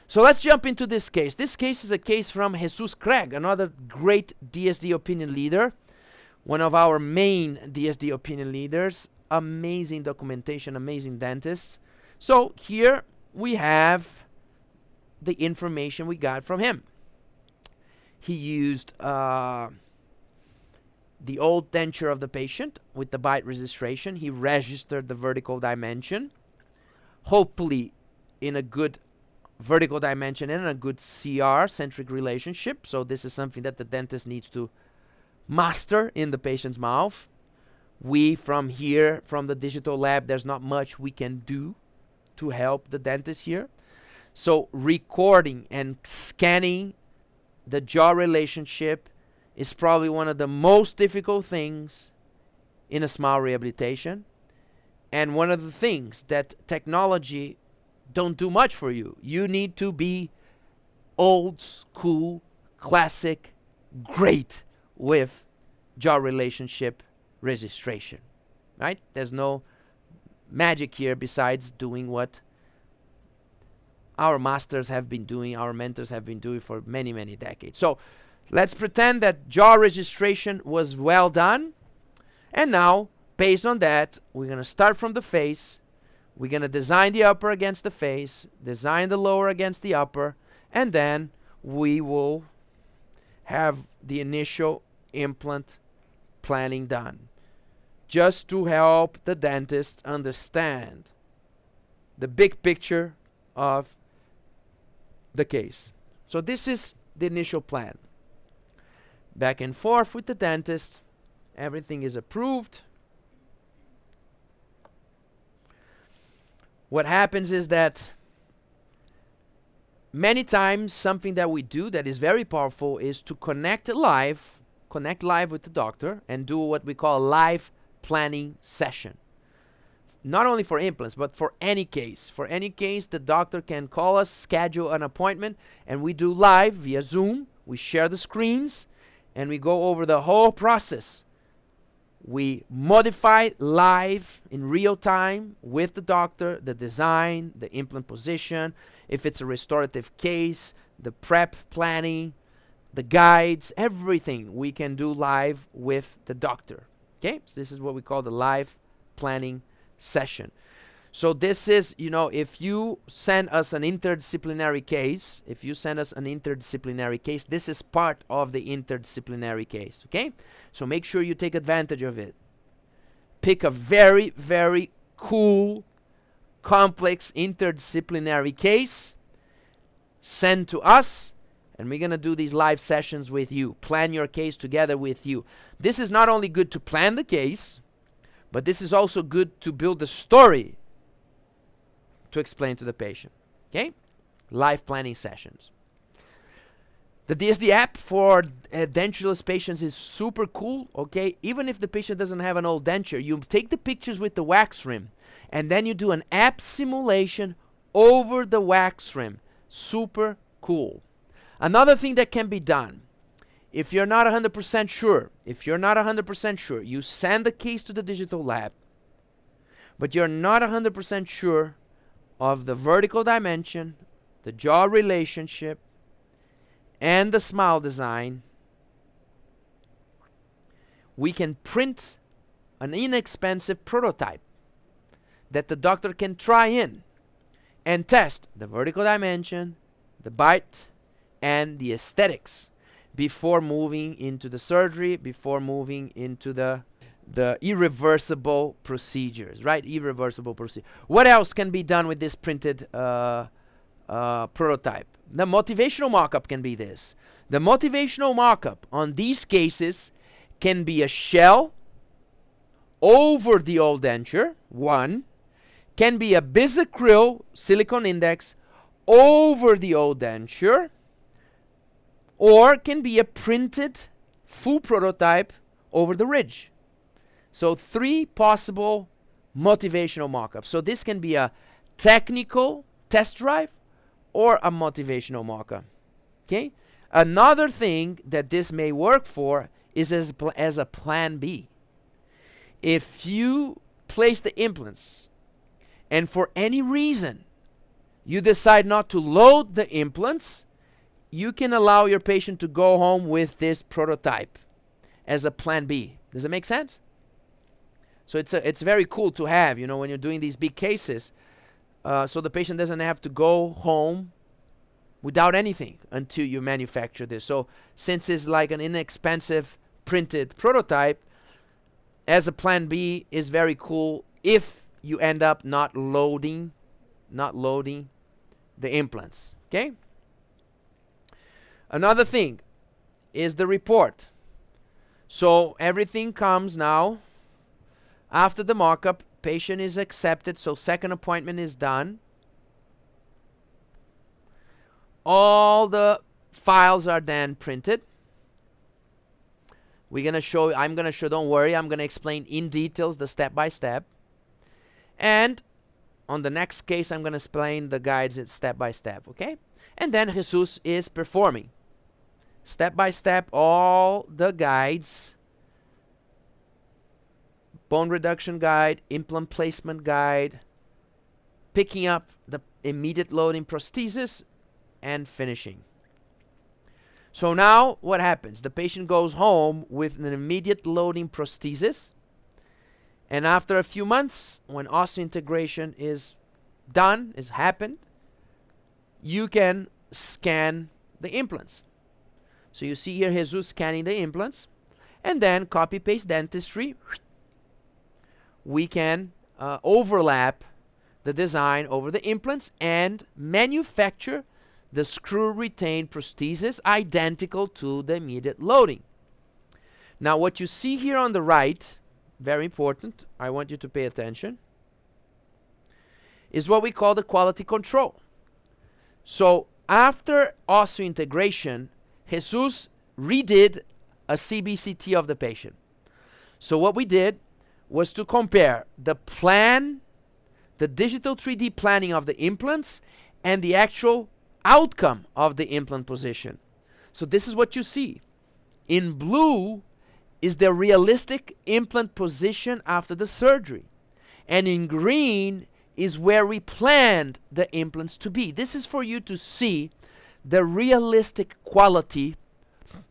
So let's jump into this case. This case is a case from Jesus Craig, another great DSD opinion leader, one of our main DSD opinion leaders. Amazing documentation, amazing dentist. So here we have the information we got from him. He used the old denture of the patient with the bite registration. He registered the vertical dimension, hopefully in a good vertical dimension and a good CR, centric relationship. So this is something that the dentist needs to master in the patient's mouth. We from here, from the digital lab, there's not much we can do to help the dentist here. So recording and scanning the jaw relationship is probably one of the most difficult things in a smile rehabilitation, and one of the things that technology don't do much for you. You need to be old school, classic, great with jaw relationship registration, right? There's no magic here besides doing what our masters have been doing, our mentors have been doing for many, many decades. So let's pretend that jaw registration was well done. And now, based on that, we're going to start from the face. We're going to design the upper against the face, design the lower against the upper, and then we will have the initial implant planning done, just to help the dentist understand the big picture of the case. So this is the initial plan. Back and forth with the dentist. Everything is approved. What happens is that many times something that we do that is very powerful is to connect live with the doctor and do what we call a live planning session. Not only for implants, but for any case. For any case, the doctor can call us, schedule an appointment, and we do live via Zoom. We share the screens, and we go over the whole process. We modify live in real time with the doctor, the design, the implant position, if it's a restorative case, the prep planning, the guides, everything we can do live with the doctor. Okay, so this is what we call the live planning session. So this is, if you send us an interdisciplinary case, this is part of the interdisciplinary case, okay? So make sure you take advantage of it. Pick a very, very cool, complex interdisciplinary case, send to us, and we're going to do these live sessions with you, plan your case together with you. This is not only good to plan the case, but this is also good to build a story to explain to the patient. Okay? Live planning sessions. The DSD app for dentureless patients is super cool. Okay? Even if the patient doesn't have an old denture, you take the pictures with the wax rim and then you do an app simulation over the wax rim. Super cool. Another thing that can be done, if you're not 100% sure, you send the case to the digital lab, but you're not 100% sure of the vertical dimension, the jaw relationship, and the smile design, we can print an inexpensive prototype that the doctor can try in and test the vertical dimension, the bite, and the aesthetics before moving into the surgery, before moving into the irreversible procedures, right? Irreversible procedure. What else can be done with this printed prototype? The motivational mock-up can be this. The motivational mock-up on these cases can be a shell over the old denture, one, can be a bisacryl silicone index over the old denture, or can be a printed full prototype over the ridge. So 3 possible motivational mock-ups. So this can be a technical test drive or a motivational mock-up. Okay? Another thing that this may work for is as a plan B. If you place the implants and for any reason you decide not to load the implants, you can allow your patient to go home with this prototype as a plan B. Does it make sense? So it's very cool to have, you know, when you're doing these big cases, so the patient doesn't have to go home without anything until you manufacture this. So since it's like an inexpensive printed prototype, as a plan B is very cool if you end up not loading the implants. Okay? Another thing is the report. So everything comes now after the mock-up. Patient is accepted, so second appointment is done. All the files are then printed. I'm gonna show, don't worry, I'm gonna explain in details the step-by-step. And on the next case, I'm gonna explain the guides step-by-step, okay? And then Jesus is performing. Step-by-step, all the guides. Bone reduction guide, implant placement guide, picking up the immediate loading prosthesis, and finishing. So now what happens? The patient goes home with an immediate loading prosthesis, and after a few months, when osseointegration is done, is happened, you can scan the implants. So you see here Jesus scanning the implants, and then copy-paste dentistry. We can overlap the design over the implants and manufacture the screw-retained prosthesis identical to the immediate loading. Now what you see here on the right, very important, I want you to pay attention, is what we call the quality control. So after osseointegration, Jesus redid a CBCT of the patient. So what we did was to compare the plan, the digital 3D planning of the implants, and the actual outcome of the implant position. So this is what you see. In blue is the realistic implant position after the surgery. And in green is where we planned the implants to be. This is for you to see the realistic quality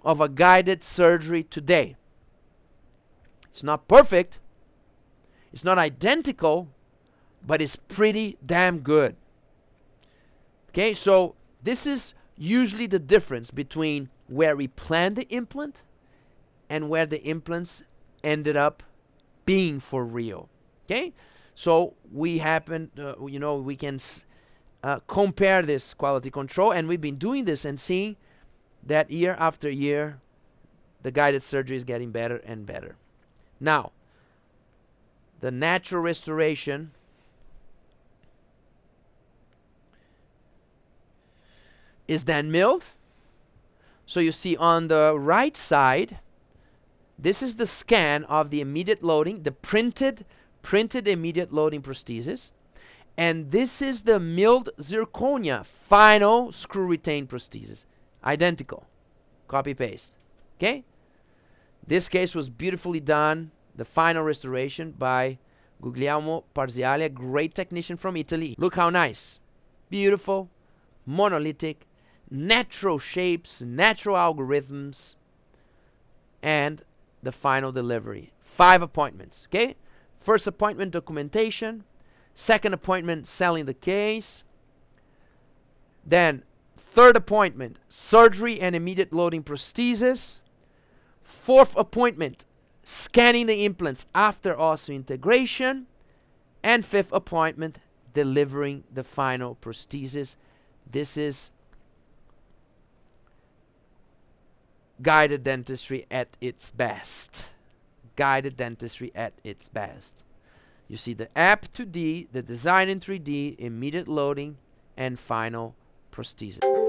of a guided surgery today. It's not perfect, it's not identical, but it's pretty damn good. Okay, so this is usually the difference between where we planned the implant and where the implants ended up being for real. Okay, so we happen, we can compare this quality control, and we've been doing this and seeing that year after year, the guided surgery is getting better and better. Now, the natural restoration is then milled. So you see on the right side, this is the scan of the immediate loading, the printed immediate loading prosthesis. And this is the milled zirconia final screw retained prosthesis. Identical. Copy paste. Okay? This case was beautifully done. The final restoration by Guglielmo Parziale, a great technician from Italy. Look how nice. Beautiful, monolithic, natural shapes, natural algorithms, and the final delivery. 5 appointments, okay? First appointment, documentation. Second appointment, selling the case. Then, third appointment, surgery and immediate loading prosthesis. Fourth appointment, scanning the implants after osseointegration. And fifth appointment, delivering the final prosthesis. This is guided dentistry at its best. Guided dentistry at its best. You see the app 2D, the design in 3D, immediate loading, and final prosthesis.